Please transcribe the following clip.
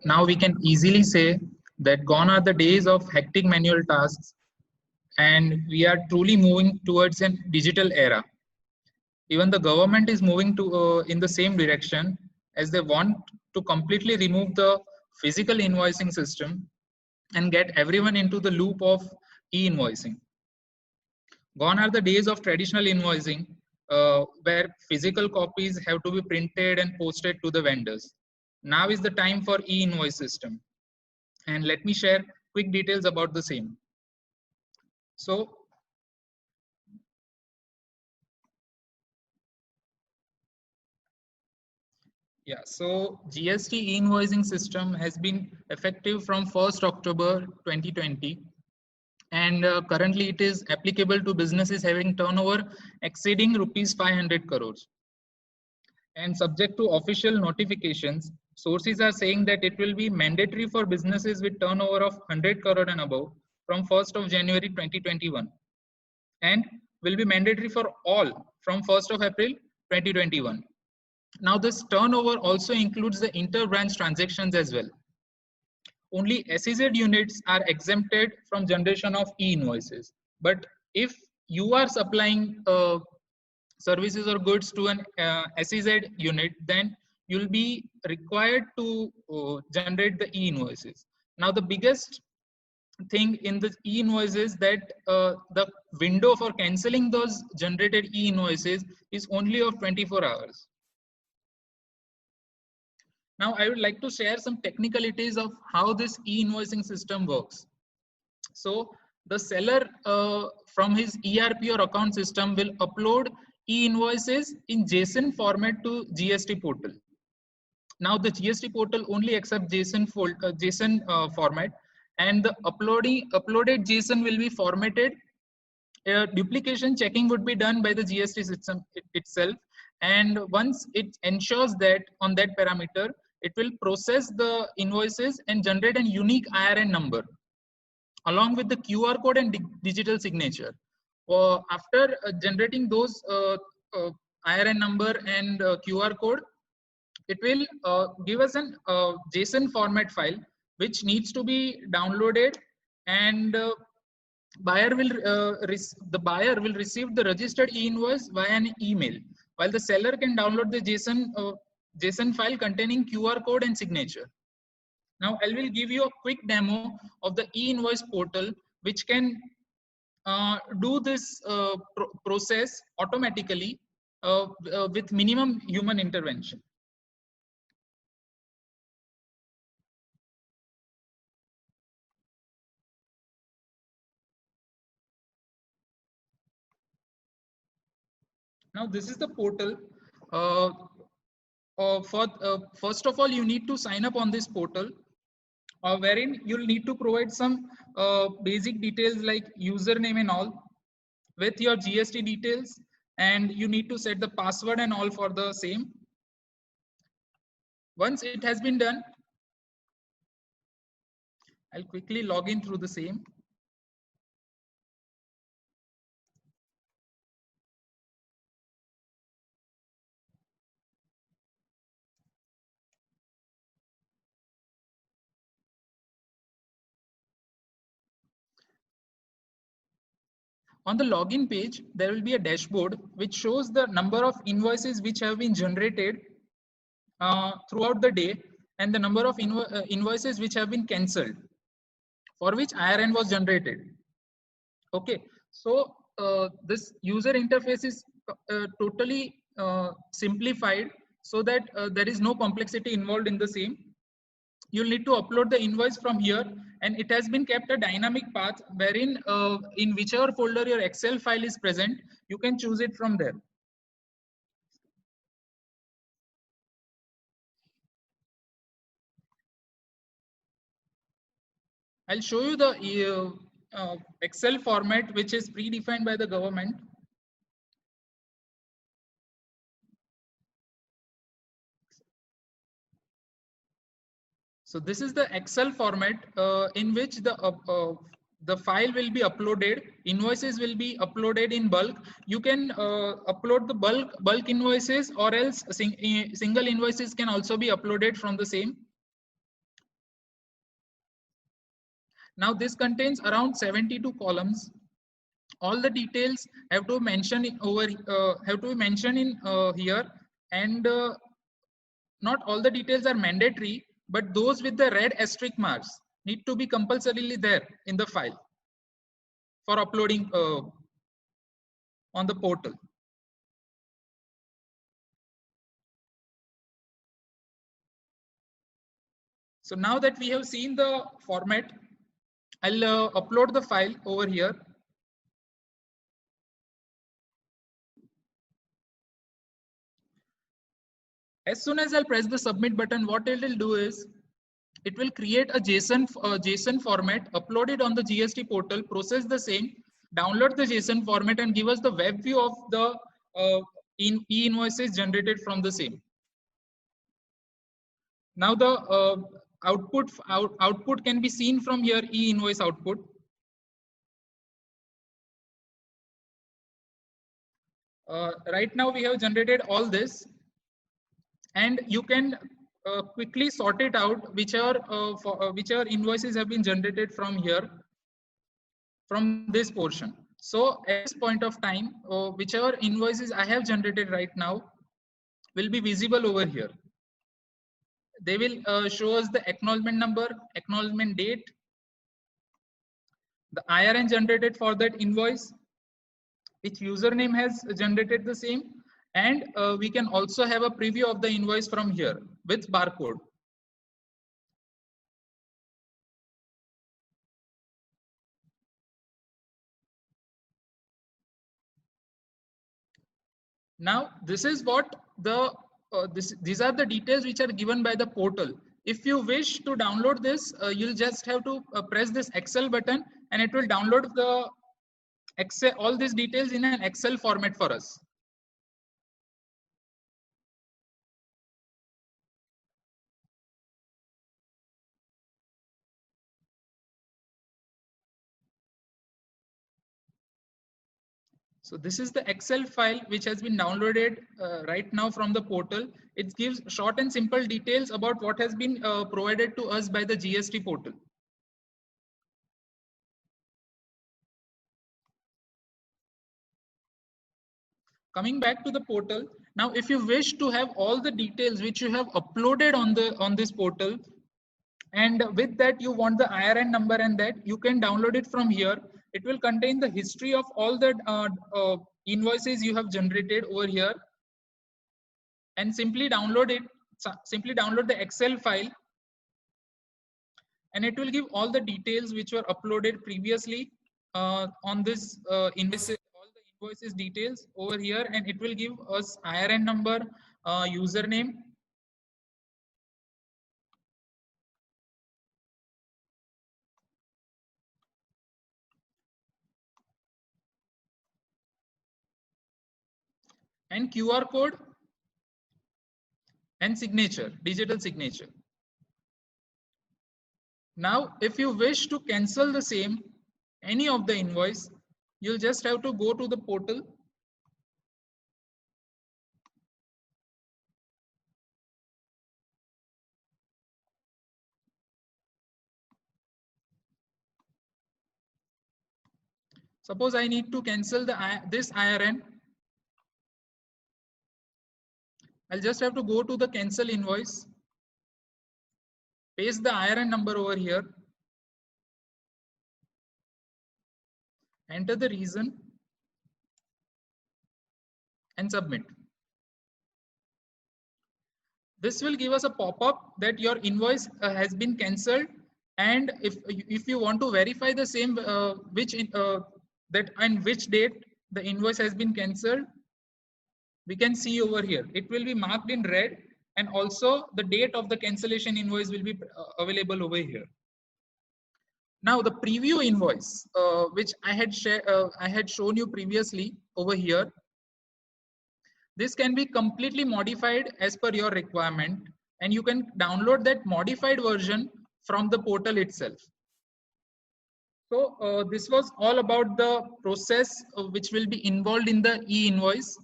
Now we can easily say that gone are the days of hectic manual tasks, and we are truly moving towards a digital era. Even the government is moving to in the same direction, as they want to completely remove the physical invoicing system and get everyone into the loop of e-invoicing. Gone are the days of traditional invoicing, where physical copies have to be printed and posted to the vendors. Now is the time for e-invoice system. And let me share quick details about the same. So yeah, so GST e-invoicing system has been effective from 1st October 2020, and currently it is applicable to businesses having turnover exceeding rupees 500 crores. And subject to official notifications, sources are saying that it will be mandatory for businesses with turnover of 100 crore and above from 1st of January 2021, and will be mandatory for all from 1st of April 2021. Now, this turnover also includes the inter-branch transactions as well. Only SEZ units are exempted from generation of e-invoices. But if you are supplying services or goods to an SEZ unit, then you'll be required to generate the e-invoices. Now, the biggest thing in the e-invoices that the window for canceling those generated e-invoices is only of 24 hours. Now, I would like to share some technicalities of how this e-invoicing system works. So, the seller from his ERP or account system will upload e-invoices in JSON format to GST portal. Now, the GST portal only accepts JSON format, and the uploaded JSON will be formatted. Duplication checking would be done by the GST system itself, and once it ensures that on that parameter, it will process the invoices and generate a unique IRN number along with the QR code and digital signature. After generating those IRN number and QR code, it will give us an JSON format file which needs to be downloaded, and the buyer will receive the registered e-invoice via an email, while the seller can download the JSON file containing QR code and signature. Now, I will give you a quick demo of the e-invoice portal, which can do this process automatically with minimum human intervention. Now, this is the portal. First of all, you need to sign up on this portal, wherein you'll need to provide some basic details like username and all with your GST details, and you need to set the password and all for the same. Once it has been done, I'll quickly log in through the same. On the login page, there will be a dashboard which shows the number of invoices which have been generated throughout the day, and the number of invoices which have been cancelled, for which IRN was generated. Okay, so this user interface is totally simplified, so that there is no complexity involved in the same. You'll need to upload the invoice from here, and it has been kept a dynamic path wherein in whichever folder your Excel file is present, you can choose it from there. I'll show you the Excel format which is predefined by the government. So this is the Excel format in which the file will be uploaded. Invoices will be uploaded in bulk. You can upload the bulk invoices, or else single invoices can also be uploaded from the same. Now this contains around 72 columns. All the details have to mention in here, and not all the details are mandatory, but those with the red asterisk marks need to be compulsorily there in the file for uploading on the portal. So now that we have seen the format, I'll upload the file over here. As soon as I'll press the submit button, what it will do is it will create a JSON format, upload it on the GST portal, process the same, download the JSON format, and give us the web view of the e-invoices generated from the same. Now the output can be seen from here, e-invoice output. Right now we have generated all this, and you can quickly sort it out whichever invoices have been generated from here, from this portion. So at this point of time, whichever invoices I have generated right now will be visible over here. They will show us the acknowledgement number, acknowledgement date, the IRN generated for that invoice, which username has generated the same, and we can also have a preview of the invoice from here with barcode. Now this is what the these are the details which are given by the portal. If you wish to download this, you'll just have to press this Excel button, and it will download the Excel, all these details in an Excel format for us. So this is the Excel file which has been downloaded right now from the portal. It gives short and simple details about what has been provided to us by the GST portal. Coming back to the portal, now if you wish to have all the details which you have uploaded on this portal, and with that you want the IRN number, and that you can download it from here. It will contain the history of all the invoices you have generated over here, and simply download it. Simply download the Excel file, and it will give all the details which were uploaded previously on this invoices, all the invoices details over here, and it will give us IRN number, username, and QR code, and signature, digital signature. Now, if you wish to cancel the same, any of the invoice, you'll just have to go to the portal. Suppose I need to cancel this IRN. I'll just have to go to the cancel invoice, paste the IRN number over here, enter the reason, and submit. This will give us a pop-up that your invoice has been cancelled, and if you want to verify the same, that and which date the invoice has been cancelled, we can see over here. It will be marked in red, and also the date of the cancellation invoice will be available over here. Now the preview invoice, which I had shown you previously over here, this can be completely modified as per your requirement, and you can download that modified version from the portal itself. So this was all about the process which will be involved in the e-invoice.